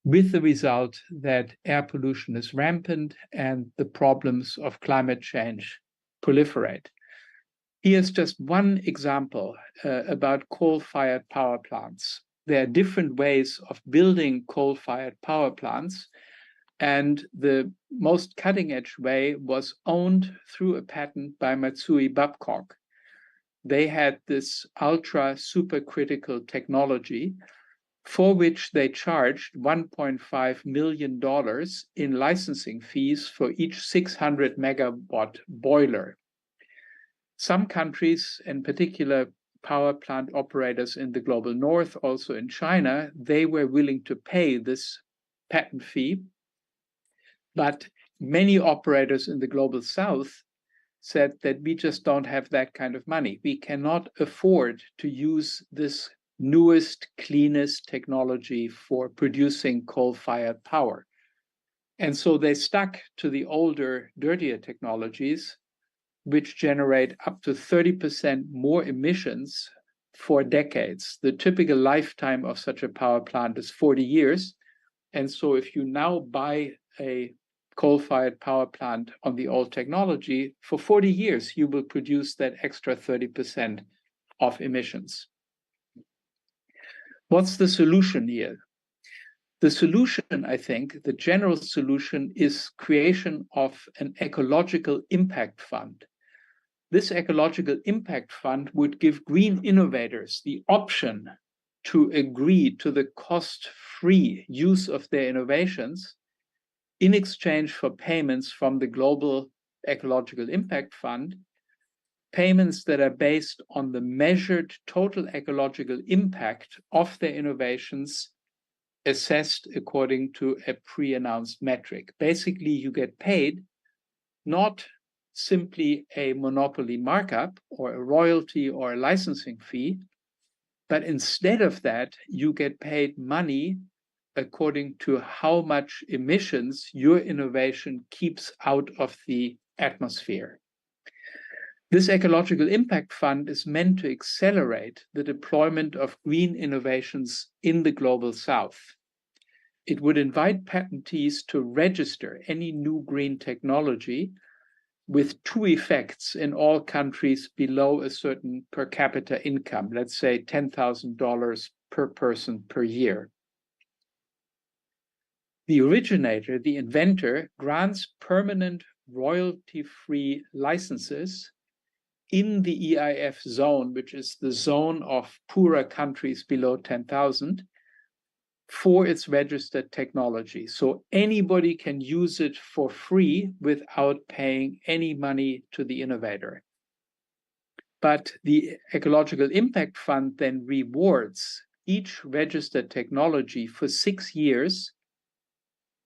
with the result that air pollution is rampant and the problems of climate change proliferate. Here's just one example about coal-fired power plants. There are different ways of building coal-fired power plants, and the most cutting-edge way was owned through a patent by Matsui Babcock. They had this ultra supercritical technology for which they charged $1.5 million in licensing fees for each 600 megawatt boiler. Some countries, in particular power plant operators in the global north, also in China, they were willing to pay this patent fee. But many operators in the global south said that we just don't have that kind of money. We cannot afford to use this newest, cleanest technology for producing coal-fired power. And so they stuck to the older, dirtier technologies, which generate up to 30% more emissions for decades. The typical lifetime of such a power plant is 40 years. And so if you now buy a coal-fired power plant on the old technology, for 40 years, you will produce that extra 30% of emissions. What's the solution here? The solution, I think, the general solution is creation of an ecological impact fund. This ecological impact fund would give green innovators the option to agree to the cost-free use of their innovations in exchange for payments from the Global Ecological Impact Fund, payments that are based on the measured total ecological impact of their innovations assessed according to a pre-announced metric. Basically, you get paid not simply a monopoly markup or a royalty or a licensing fee, but instead of that, you get paid money according to how much emissions your innovation keeps out of the atmosphere. This ecological impact fund is meant to accelerate the deployment of green innovations in the global south. It would invite patentees to register any new green technology with two effects in all countries below a certain per capita income, let's say $10,000 per person per year. The originator, the inventor, grants permanent royalty-free licenses in the EIF zone, which is the zone of poorer countries below 10,000, for its registered technology. So anybody can use it for free without paying any money to the innovator. But the Ecological Impact Fund then rewards each registered technology for 6 years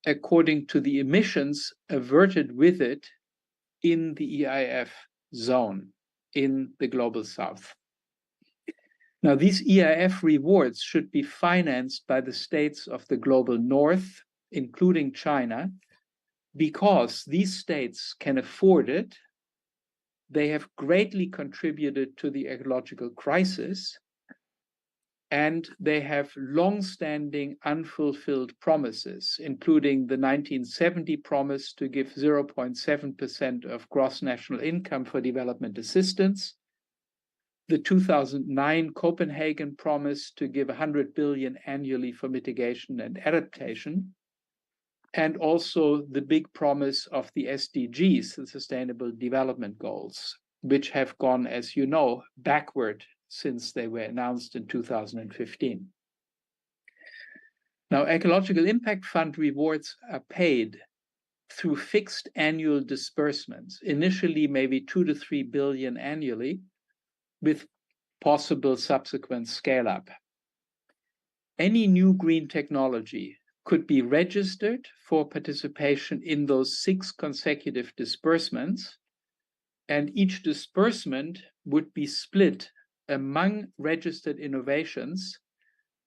according to the emissions averted with it in the EIF zone in the global south. Now, these EIF rewards should be financed by the states of the global north, including China, because these states can afford it. They have greatly contributed to the ecological crisis, and they have long-standing unfulfilled promises, including the 1970 promise to give 0.7% of gross national income for development assistance, the 2009 Copenhagen promise to give 100 billion annually for mitigation and adaptation, and also the big promise of the SDGs, the Sustainable Development Goals. which have gone, as you know, backward since they were announced in 2015. Now, ecological impact fund rewards are paid through fixed annual disbursements, initially maybe 2 to 3 billion annually, with possible subsequent scale up. Any new green technology could be registered for participation in those 6 consecutive disbursements, and each disbursement would be split among registered innovations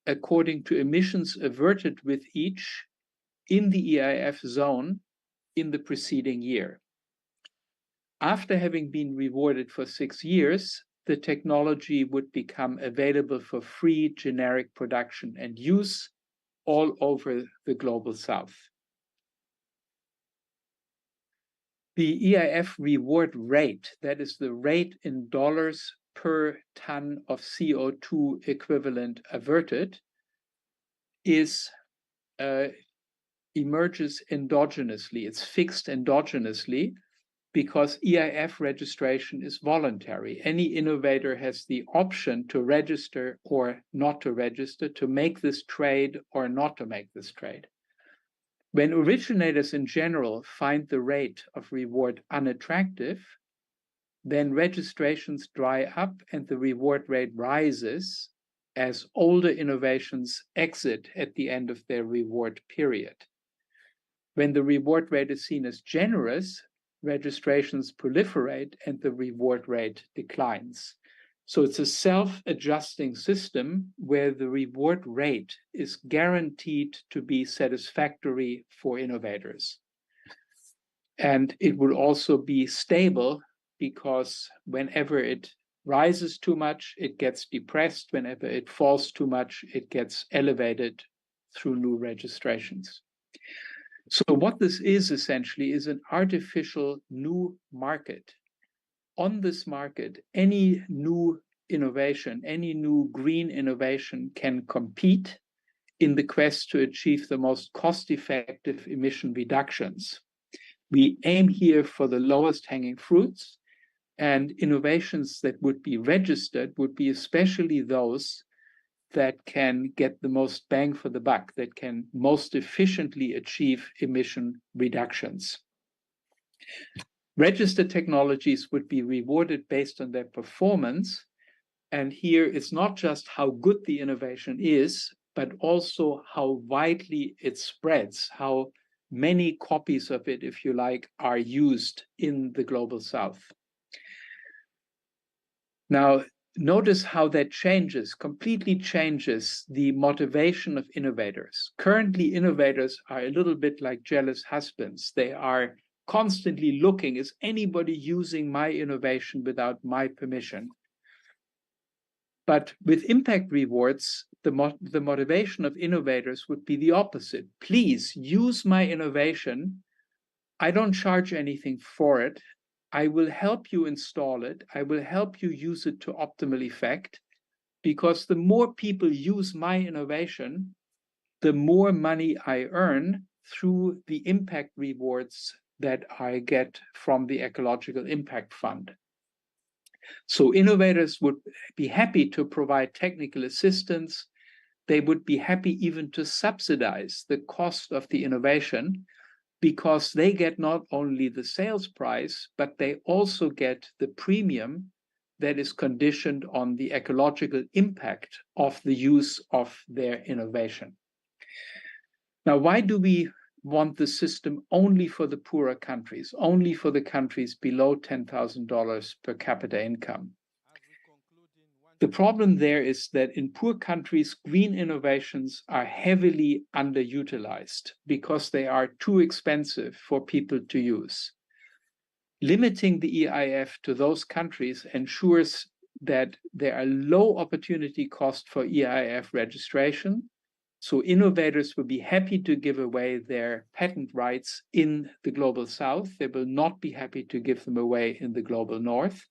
according to emissions averted with each in the EIF zone in the preceding year. After having been rewarded for 6 years, the technology would become available for free generic production and use all over the global south. The EIF reward rate, that is the rate in dollars per ton of CO2 equivalent averted, emerges endogenously. It's fixed endogenously because EIF registration is voluntary. Any innovator has the option to register or not to register, to make this trade or not to make this trade. When originators in general find the rate of reward unattractive, then registrations dry up and the reward rate rises as older innovations exit at the end of their reward period. When the reward rate is seen as generous, registrations proliferate and the reward rate declines. So it's a self-adjusting system where the reward rate is guaranteed to be satisfactory for innovators. And it will also be stable because whenever it rises too much, it gets depressed. Whenever it falls too much, it gets elevated through new registrations. So what this is essentially is an artificial new market. On this market, any new innovation, any new green innovation can compete in the quest to achieve the most cost-effective emission reductions. We aim here for the lowest hanging fruits, and innovations that would be registered would be especially those that can get the most bang for the buck, that can most efficiently achieve emission reductions. Registered technologies would be rewarded based on their performance. And here it's not just how good the innovation is, but also how widely it spreads, how many copies of it, if you like, are used in the global south. Now, notice how that completely changes the motivation of innovators. Currently, innovators are a little bit like jealous husbands. They are constantly looking, is anybody using my innovation without my permission? But with impact rewards, the motivation of innovators would be the opposite. Please use my innovation. I don't charge anything for it. I will help you install it. I will help you use it to optimal effect, because the more people use my innovation, the more money I earn through the impact rewards that I get from the Ecological Impact Fund. So innovators would be happy to provide technical assistance. They would be happy even to subsidize the cost of the innovation, because they get not only the sales price, but they also get the premium that is conditioned on the ecological impact of the use of their innovation. Now, why do we want the system only for the poorer countries, only for the countries below $10,000 per capita income? The problem there is that in poor countries, green innovations are heavily underutilized because they are too expensive for people to use. Limiting the EIF to those countries ensures that there are low opportunity cost for EIF registration. So innovators will be happy to give away their patent rights in the global south. They will not be happy to give them away in the global north.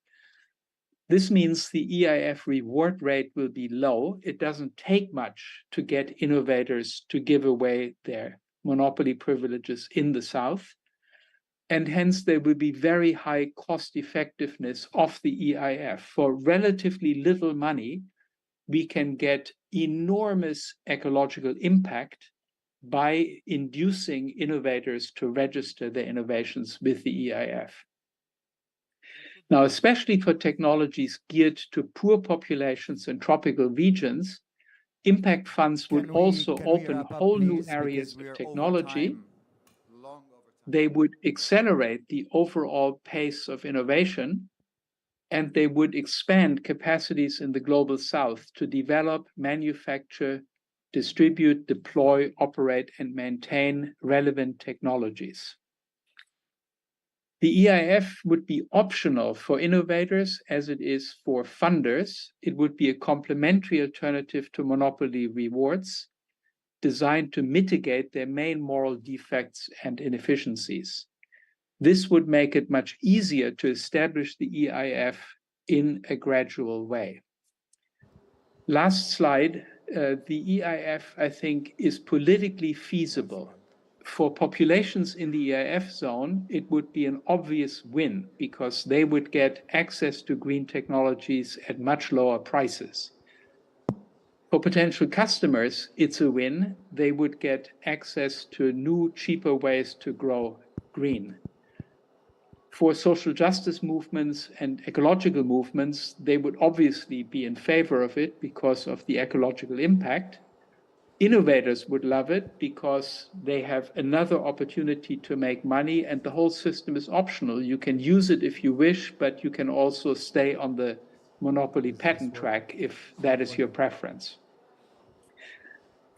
This means the EIF reward rate will be low. It doesn't take much to get innovators to give away their monopoly privileges in the south. and hence there will be very high cost effectiveness of the EIF. For relatively little money, we can get enormous ecological impact by inducing innovators to register their innovations with the EIF. Now, especially for technologies geared to poor populations in tropical regions, impact funds would also open whole new areas of technology. They would accelerate the overall pace of innovation, and they would expand capacities in the global south to develop, manufacture, distribute, deploy, operate, and maintain relevant technologies. The EIF would be optional for innovators as it is for funders. It would be a complementary alternative to monopoly rewards designed to mitigate their main moral defects and inefficiencies. This would make it much easier to establish the EIF in a gradual way. Last slide, the EIF, I think, is politically feasible. For populations in the EIF zone, it would be an obvious win because they would get access to green technologies at much lower prices. For potential customers, it's a win. They would get access to new, cheaper ways to grow green. For social justice movements and ecological movements, they would obviously be in favor of it because of the ecological impact. Innovators would love it because they have another opportunity to make money, and the whole system is optional. You can use it if you wish, but you can also stay on the monopoly patent track if that is your preference.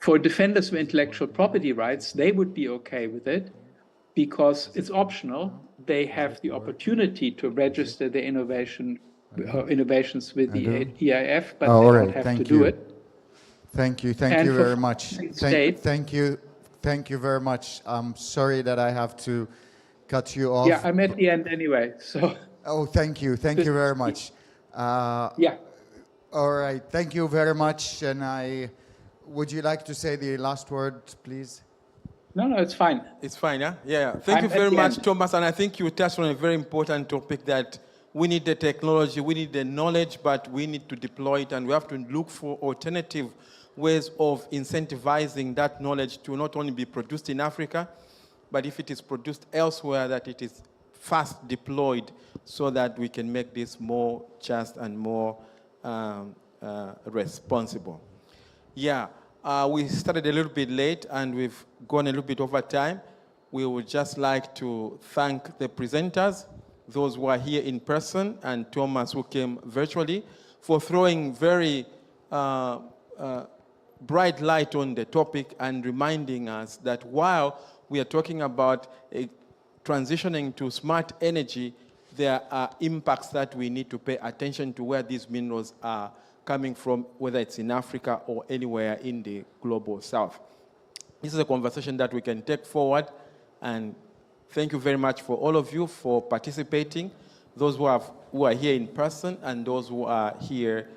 For defenders of intellectual property rights, they would be okay with it because it's optional. They have the opportunity to register their innovations with the EIF, but they don't have to do it. Thank you very much. Thank you very much. I'm sorry that I have to cut you off. Yeah, I'm at the end anyway, so. Oh, thank you very much. Yeah. All right, thank you very much. And would you like to say the last word, please? No, it's fine. It's fine, yeah? Yeah. Thank you very much, Thomas. And I think you touched on a very important topic that we need the technology, we need the knowledge, but we need to deploy it, and we have to look for alternative ways of incentivizing that knowledge to not only be produced in Africa, but if it is produced elsewhere, that it is fast deployed so that we can make this more just and more responsible. Yeah, we started a little bit late and we've gone a little bit over time. We would just like to thank the presenters, those who are here in person, and Thomas, who came virtually, for throwing very bright light on the topic and reminding us that while we are talking about transitioning to smart energy, there are impacts that we need to pay attention to where these minerals are coming from, whether it's in Africa or anywhere in the global south. This is a conversation that we can take forward, and thank you very much for all of you for participating, those who are here in person and those who are here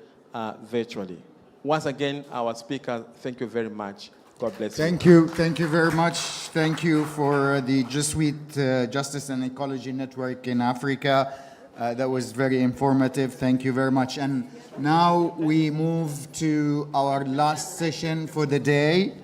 virtually. Once again, our speaker, thank you very much. God bless you. Thank you very much. Thank you for the Jesuit Justice and Ecology Network in Africa. That was very informative. Thank you very much. And now we move to our last session for the day.